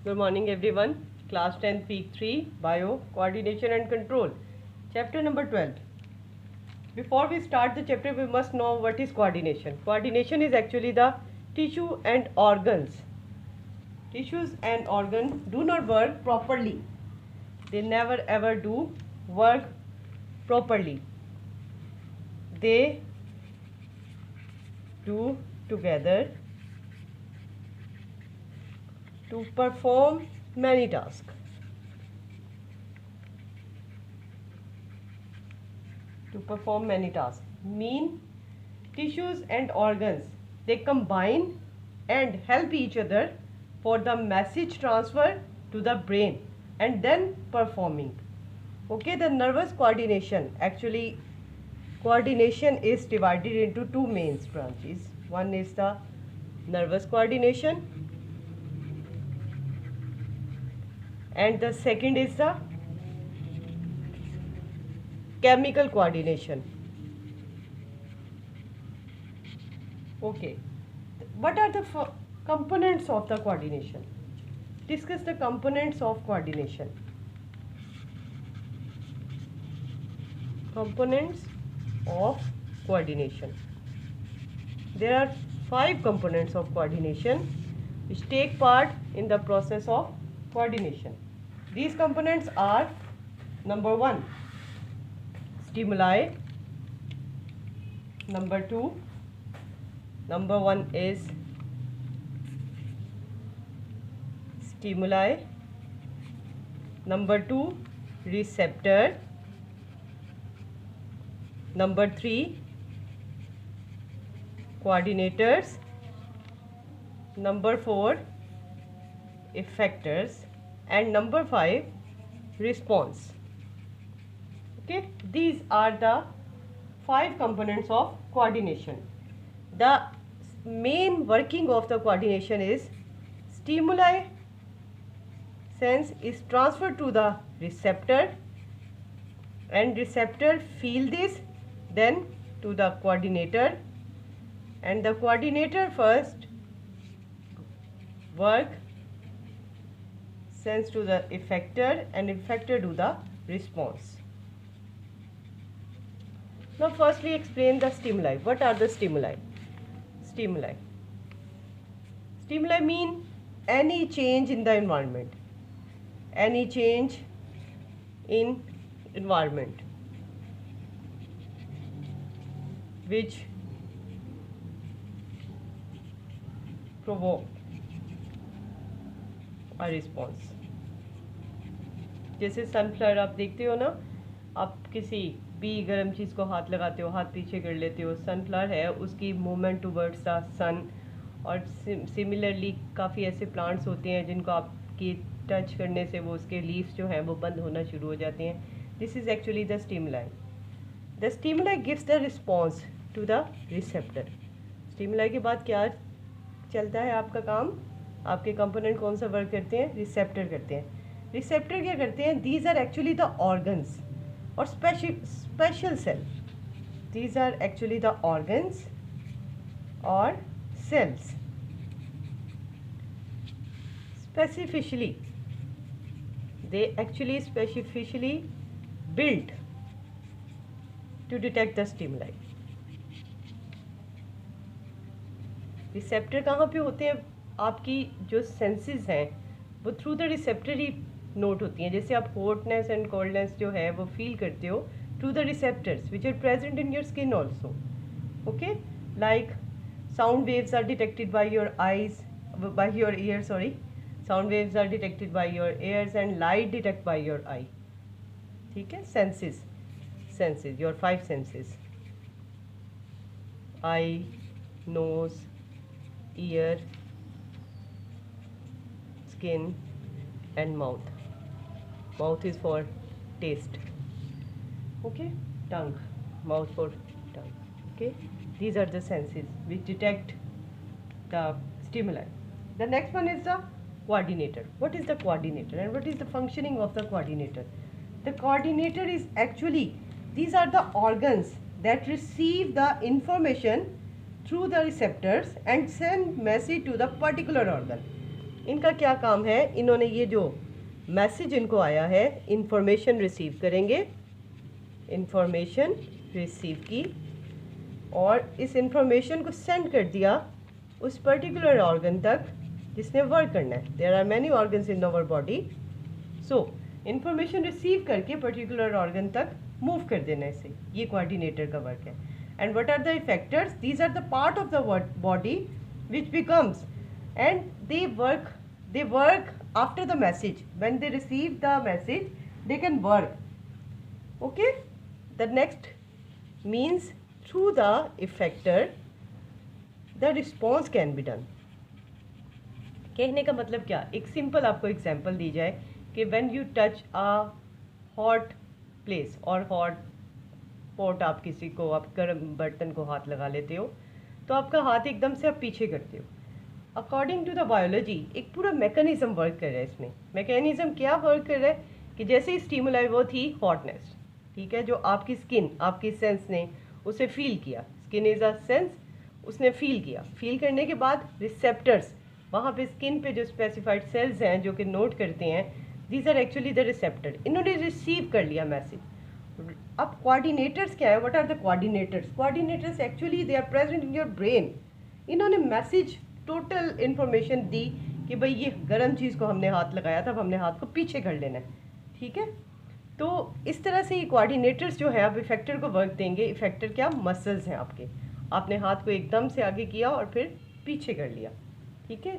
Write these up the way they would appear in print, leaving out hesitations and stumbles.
Good morning everyone. Class 10 week 3 Bio Coordination and Control. Chapter number 12. Before we start the chapter we must know what is coordination. Coordination is actually the tissue and organs. Tissues and organs do not work properly. They never ever do work properly. They do together to perform many tasks. Mean tissues and organs, they combine and help each other for the message transfer to the brain and then performing. Okay, the nervous coordination, actually coordination is divided into two main branches. One is the nervous coordination and the second is the chemical coordination. Okay, what are the components of the coordination? Discuss the components of coordination. Components of coordination. There are 5 components of coordination which take part in the process of coordination. These components are: number 1, stimuli. Number 2, number 1 is stimuli. Number 2, receptor. Number 3, coordinators. Number 4, effectors. And number 5, response. Okay, these are the 5 components of coordination. The main working of the coordination is stimuli sense is transferred to the receptor and receptor feel this, then to the coordinator, and the coordinator first work sends to the effector and effector do the response. Now firstly explain the stimuli. What are the stimuli? Stimuli mean any change in the environment. Any change in environment which provoke a response. जैसे sunflower आप देखते हो ना, आप किसी भी गर्म चीज़ को हाथ लगाते हो, हाथ पीछे कर लेते हो, सनफ्लावर है उसकी मूवमेंट टूवर्ड्स द सन. और सिमिलरली काफ़ी ऐसे प्लांट्स होते हैं जिनको आपकी टच करने से वो उसके लीव्स जो हैं वो बंद होना शुरू हो जाते हैं. This is actually the stimuli. The stimuli gives the response to the receptor. Stimuli के बाद क्या चलता है आपका काम? आपके कंपोनेंट कौन सा वर्क करते हैं? रिसेप्टर करते हैं. रिसेप्टर क्या करते हैं? These are actually the organs और special cell. These are actually the organs और cells. Specifically, they actually specifically built to detect the stimuli. Receptor कहाँ पे होते हैं? आपकी जो सेंसेस हैं वो through the receptor he note होती हैं. जैसे आप हॉटनेस एंड कोल्डनेस जो है वो फील करते हो through the receptors which are present in your skin also. Okay, like sound waves are detected by your ears. Sound waves are detected by your ears and light detect by your eye. ठीक है, senses, your 5 senses: eye, nose, ear, skin and mouth. Mouth is for taste. Okay, tongue, mouth for tongue. Okay, these are the senses which detect the stimuli. The next one is the coordinator. What is the coordinator and what is the functioning of the coordinator? The coordinator is actually, these are the organs that receive the information through the receptors and send message to the particular organ. इनका क्या काम है, इन्होंने ये जो message इनको आया है, इंफॉर्मेशन रिसीव करेंगे, इंफॉर्मेशन रिसीव की और इस इंफॉर्मेशन को सेंड कर दिया उस पर्टिकुलर ऑर्गन तक जिसने वर्क करना है। There are many organs in our body, so information receive करके पर्टिकुलर ऑर्गन तक मूव कर देना इसे, ये कोऑर्डिनेटर का वर्क है। And what are the effectors, these are the part of the body which becomes and they work after the message. When they receive the message, they can work. Okay, the next means through the effector the response can be done. कहने का मतलब क्या, एक simple आपको example दी जाए कि when you touch a hot place और hot pot, आप किसी को, आप गर्म बर्तन को हाथ लगा लेते हो तो आपका हाथ एकदम से आप पीछे करते हो। अकॉर्डिंग टू द बायोलॉजी एक पूरा मैकेनिज्म वर्क कर रहा है इसमें। मैकेनिज्म क्या वर्क कर रहा है कि जैसे ही स्टिमुलाई वो थी हॉटनेस, ठीक है, जो आपकी स्किन, आपकी सेंस ने उसे फील किया, स्किन इज़ अ सेंस, उसने फील किया, फील करने के बाद रिसेप्टर्स वहाँ पे स्किन पे जो स्पेसिफाइड सेल्स हैं जो कि नोट करते हैं, these are actually the receptor, इन्होंने रिसीव कर लिया मैसेज। अब कोऑर्डिनेटर्स क्या है, what are the coordinators, coordinators actually they are present in your brain. इन्होंने मैसेज टोटल इन्फॉर्मेशन दी कि भाई ये गर्म चीज़ को हमने हाथ लगाया था, अब हमने हाथ को पीछे कर लेना है, ठीक है। तो इस तरह से ये कोऑर्डिनेटर्स जो है आप इफेक्टर को वर्क देंगे। इफेक्टर क्या, मसल्स हैं आपके, आपने हाथ को एकदम से आगे किया और फिर पीछे कर लिया, ठीक है,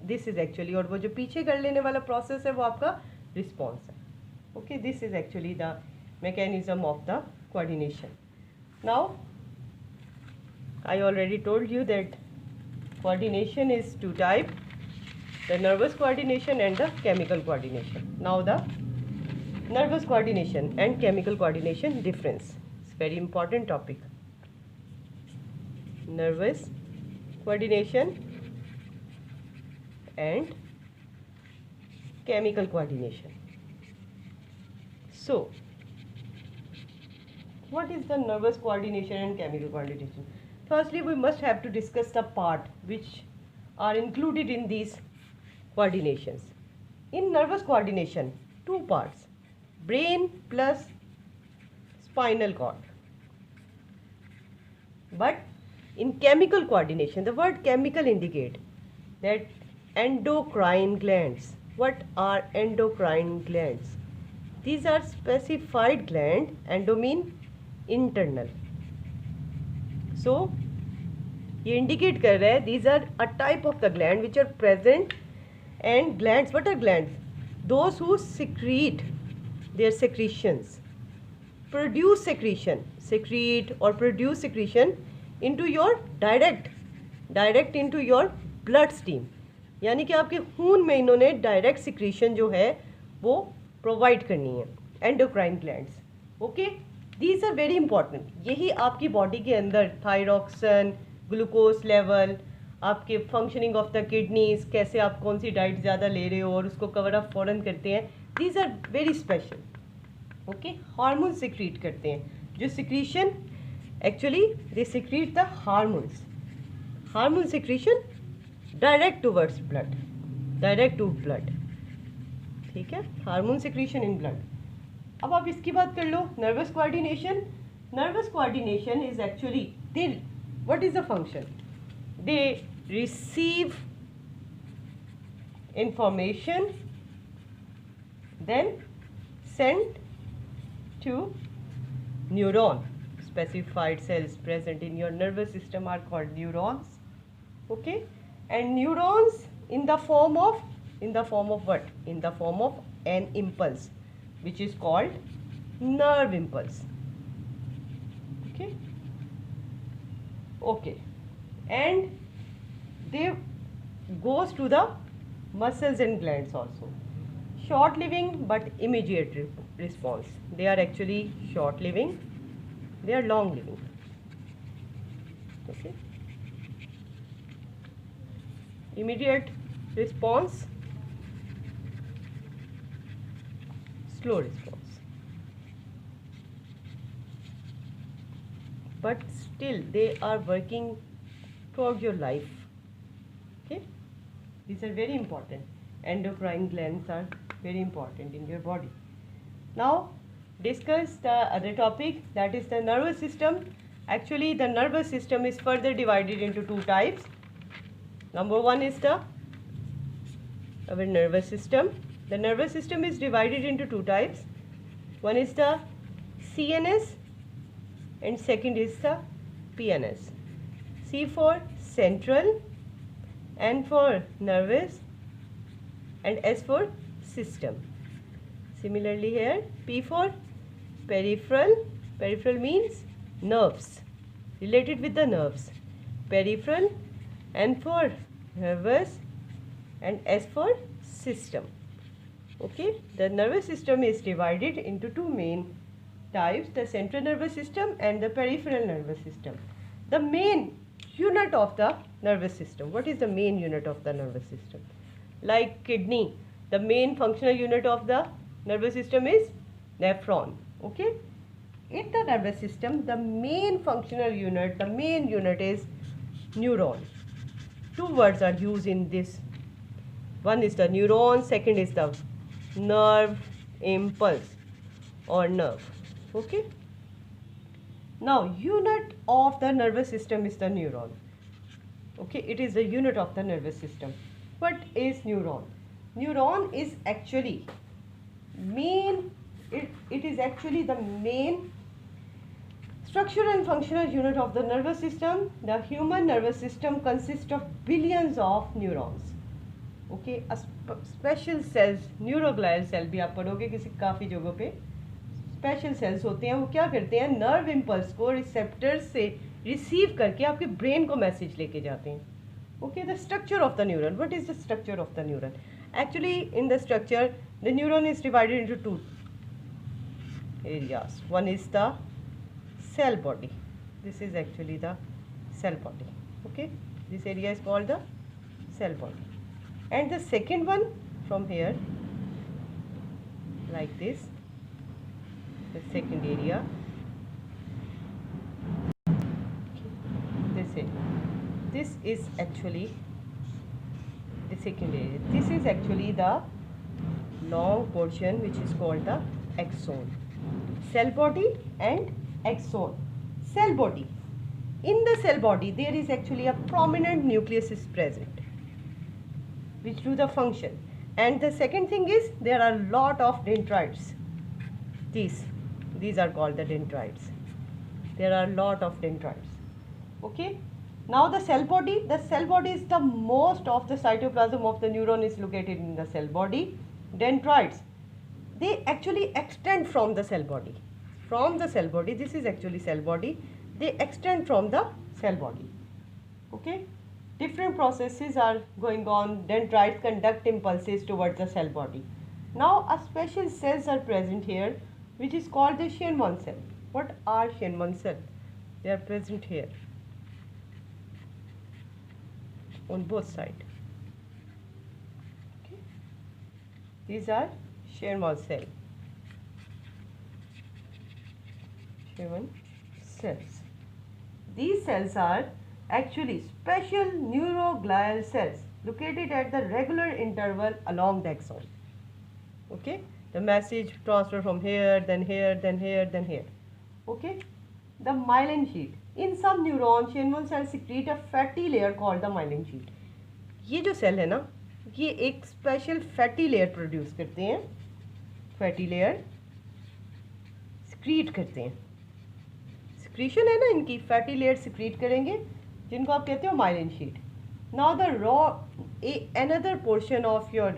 दिस इज़ एक्चुअली, और वो जो पीछे कर लेने वाला प्रोसेस है वो आपका रिस्पॉन्स है। Okay, this is actually the mechanism of the coordination. Now I already told you that coordination is two type, the nervous coordination and the chemical coordination. Now the nervous coordination and chemical coordination difference, it's very important topic. Nervous coordination and chemical coordination. So what is the nervous coordination and chemical coordination? Firstly, we must have to discuss the part which are included in these coordinations. In nervous coordination, two parts, brain plus spinal cord. But in chemical coordination, the word chemical indicate that endocrine glands. What are endocrine glands? These are specified gland, endo mean internal. So ये indicate कर रहा है these are a type of the gland which are present, and glands, what are glands, those who secrete their secretions, produce secretion, secrete और produce secretion into your direct into your blood stream, यानी कि आपके खून में इन्होंने direct secretion जो है वो प्रोवाइड करनी है, endocrine glands. Okay, these are very important. यही आपकी बॉडी के अंदर थायरॉक्सिन, ग्लूकोज लेवल, आपके फंक्शनिंग ऑफ द किडनीज, कैसे आप कौन सी डाइट ज़्यादा ले रहे हो और उसको कवर अप फ़ौरन करते हैं, these are very special. Okay, hormone secrete करते हैं, जो secretion actually they secrete the hormones, hormone secretion direct towards blood, direct to blood, ठीक है, हार्मोन सिक्रीशन इन ब्लड। अब आप इसकी बात कर लो, nervous coordination. Nervous coordination is actually they, what is the function, they receive information then send to neuron. Specified cells present in your nervous system are called neurons. Okay, and neurons in the form of what? In the form of an impulse which is called nerve impulse. Okay, and they goes to the muscles and glands also. Short living but immediate response. They are actually short living, they are long living. Okay, immediate response, slow response, but still they are working throughout your life. Okay, These are very important. Endocrine glands are very important in your body. Now discuss the other topic, that is the nervous system. Actually the nervous system is further divided into two types. Number one is our nervous system. The nervous system is divided into two types. One is the CNS and second is the PNS. C for central, N for nervous and S for system. Similarly here, P for peripheral. Peripheral means nerves, related with the nerves. Peripheral, N for nervous and S for system. Okay, the nervous system is divided into two main types, the central nervous system and the peripheral nervous system. The main unit of the nervous system. What is the main unit of the nervous system? Like kidney, the main functional unit of the nervous system is nephron. Okay, in the nervous system, the main functional unit, the main unit is neuron. Two words are used in this. One is the neuron, second is the nerve impulse or nerve. Okay. Now unit of the nervous system is the neuron. Okay, it is the unit of the nervous system. What is neuron? Neuron is actually it is actually the main structural and functional unit of the nervous system. The human nervous system consists of billions of neurons. Okay, special cells, neuroglial cell भी आप पढ़ोगे किसी काफ़ी जगहों पे. Special cells होते हैं, वो क्या करते हैं, नर्व इम्पल्स को रिसेप्टर से रिसीव करके आपके ब्रेन को मैसेज लेके जाते हैं. Okay, the structure of the neuron. What is the structure of the neuron? Actually in the structure the neuron is divided into two areas. One is the cell body. This is actually the cell body. Okay, this area is called the cell body. And the second one from here, like this, the second area, this area. This is actually the second area. This is actually the long portion which is called the axon. Cell body and axon. Cell body. In the cell body, there is actually a prominent nucleus is present, which do the function. And the second thing is there are lot of dendrites. These are called the dendrites. There are lot of dendrites. Okay. Now the cell body is the most of the cytoplasm of the neuron is located in the cell body. Dendrites, they actually extend from the cell body. From the cell body, this is actually cell body. They extend from the cell body. Okay. Different processes are going on. Dendrites conduct impulses towards the cell body. Now a special cells are present here, which is called the Scheinman cell. What are Scheinman cell? They are present here on both sides. Okay. These are Scheinman cell. Scheinman cells. These cells are actually special neuroglial cells located at the regular interval along the axon. Okay, the message transfer from here, then here, then here, then here. Okay, the myelin sheet. In some neurons, Scheinman cells secrete a fatty layer called the myelin sheet. ये जो cell है ना, ये एक special fatty layer produce करते हैं. Fatty layer secrete करते हैं. सिक्रीशन है ना इनकी, फैटी लेयर सिक्रीट करेंगे जिनको आप कहते हो myelin sheath. Now the another portion of your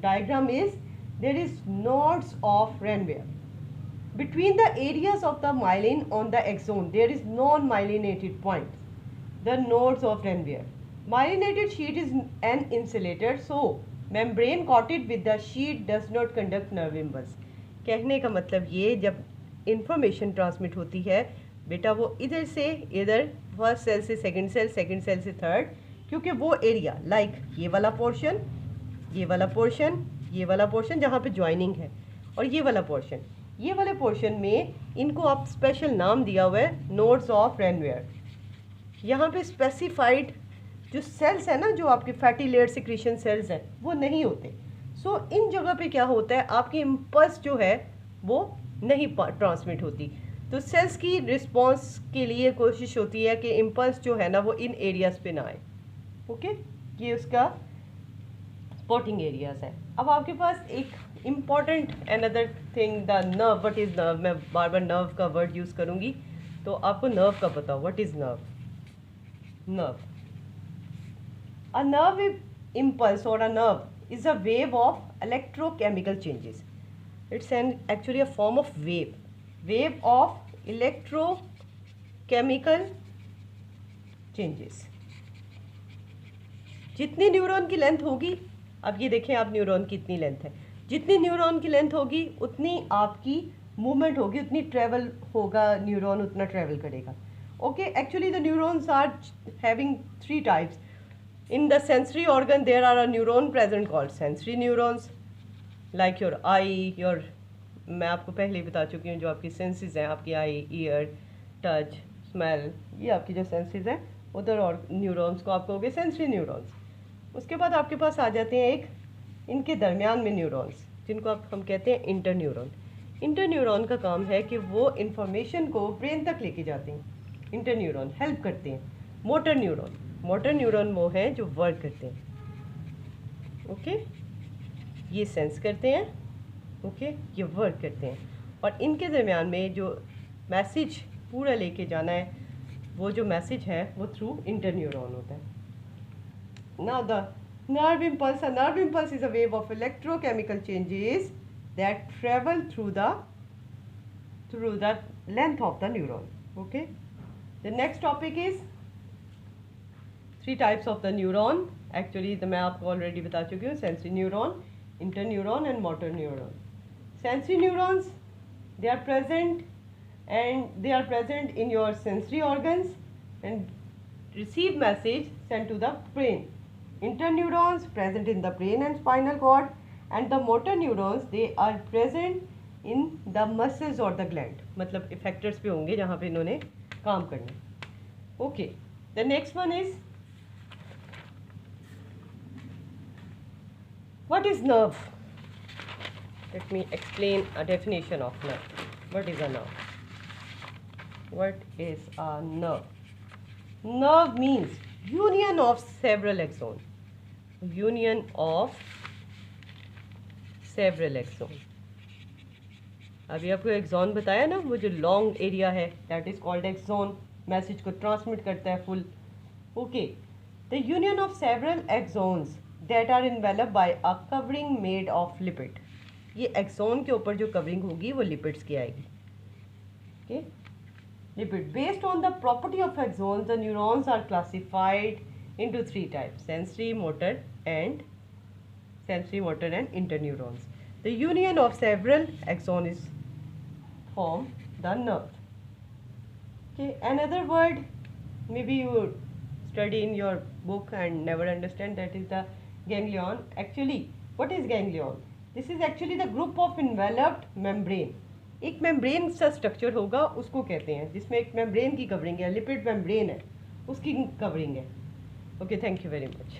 diagram is there is nodes of Ranvier. Between the areas of the myelin on the axon, there is non-myelinated points, the nodes of Ranvier. Myelinated sheet is an insulator, so membrane coated with the sheet does not conduct nerve impulse. कहने का मतलब ये, जब information transmit होती है बेटा, वो इधर से इधर, फर्स्ट सेल से सेकंड सेल, सेकंड सेल से थर्ड, क्योंकि वो एरिया लाइक ये वाला पोर्शन, ये वाला पोर्शन, ये वाला पोर्शन जहाँ पे ज्वाइनिंग है, और ये वाला पोर्शन, ये वाले पोर्शन में इनको आप स्पेशल नाम दिया हुआ है नोड्स ऑफ रेनवेयर. यहाँ पे स्पेसिफाइड जो सेल्स है ना, जो आपके फैटी लेयर सिक्रीशन सेल्स हैं, वो नहीं होते। सो इन जगह पे क्या होता है, आपकी इम्पल्स जो है वो नहीं ट्रांसमिट होती। तो सेल्स की रिस्पॉन्स के लिए कोशिश होती है कि इम्पल्स जो है ना वो इन एरियाज पे ना आए। ओके, ये उसका स्पॉटिंग एरियाज है। अब आपके पास एक important another thing, the nerve. What is nerve? मैं बार बार नर्व का वर्ड यूज़ करूँगी, तो आपको नर्व का पता हो। What is nerve? Nerve, a nerve impulse or a nerve is a wave of electrochemical changes. It's actually a form of wave of electrochemical changes. जितनी neuron की लेंथ होगी, अब ये देखें आप न्यूरॉन की इतनी लेंथ है, जितनी न्यूरॉन की लेंथ होगी उतनी आपकी मूवमेंट होगी, उतनी ट्रेवल होगा न्यूरॉन, उतना ट्रेवल करेगा। Okay, actually the neurons are having 3 types. In the sensory organ, there are a neuron present called sensory neurons, like your eye, your, मैं आपको पहले ही बता चुकी हूँ, जो आपकी सेंसेस हैं, आपकी आई, ईयर, टच, स्मेल, ये आपकी जो सेंसेस हैं, उधर और न्यूरॉन्स को आप कहोगे सेंसरी न्यूरॉन्स। उसके बाद आपके पास आ जाते हैं एक इनके दरमियान में न्यूरॉन्स, जिनको हम कहते हैं इंटर न्यूरॉन। इंटर न्यूरॉन का काम है कि वो इंफॉर्मेशन को ब्रेन तक लेके जाते हैं। इंटर न्यूरॉन हेल्प करते हैं। मोटर न्यूरॉन वो हैं जो वर्क करते हैं। ओके, ये सेंस करते हैं, ओके, ये वर्क करते हैं, और इनके दरमियान में जो मैसेज पूरा लेके जाना है, वो जो मैसेज है वो थ्रू इंटर न्यूरॉन होता है। Now the nerve impulse. A nerve impulse is a wave of electrochemical changes that travel through the length of the neuron. Okay, the next topic is 3 types of the neuron. Actually तो मैं आपको already बता चुकी हूँ, sensory neuron, inter neuron and motor neuron. Sensory neurons, they are present in your sensory organs and receive message sent to the brain. Interneurons present in the brain and spinal cord, and the motor neurons, they are present in the muscles or the gland. मतलब effectors पे होंगे जहाँ पे इन्होंने काम करना। Okay, the next one is, what is nerve? Let me explain a definition of nerve. What is a nerve? What is a nerve? Nerve means union of several axons. Union of several axons. अभी आपको axon बताया ना, वो जो long area है, that is called axon, message को transmit करता है full. Okay, the union of several axons that are enveloped by a covering made of lipid. ये एक्सॉन के ऊपर जो कवरिंग होगी वो लिपिड्स की आएगी। Okay, lipid based on the property of axons, the neurons are classified into 3 types: sensory, motor and interneurons. The union of several axons form the nerve. Okay, another word maybe you study in your book and never understand, that is the ganglion. Actually, what is ganglion? This is actually the group of enveloped membrane. एक membrane सा structure होगा, उसको कहते हैं, जिसमें एक membrane की covering है, लिपिड मेम्ब्रेन है, उसकी कवरिंग है। Okay, thank you very much.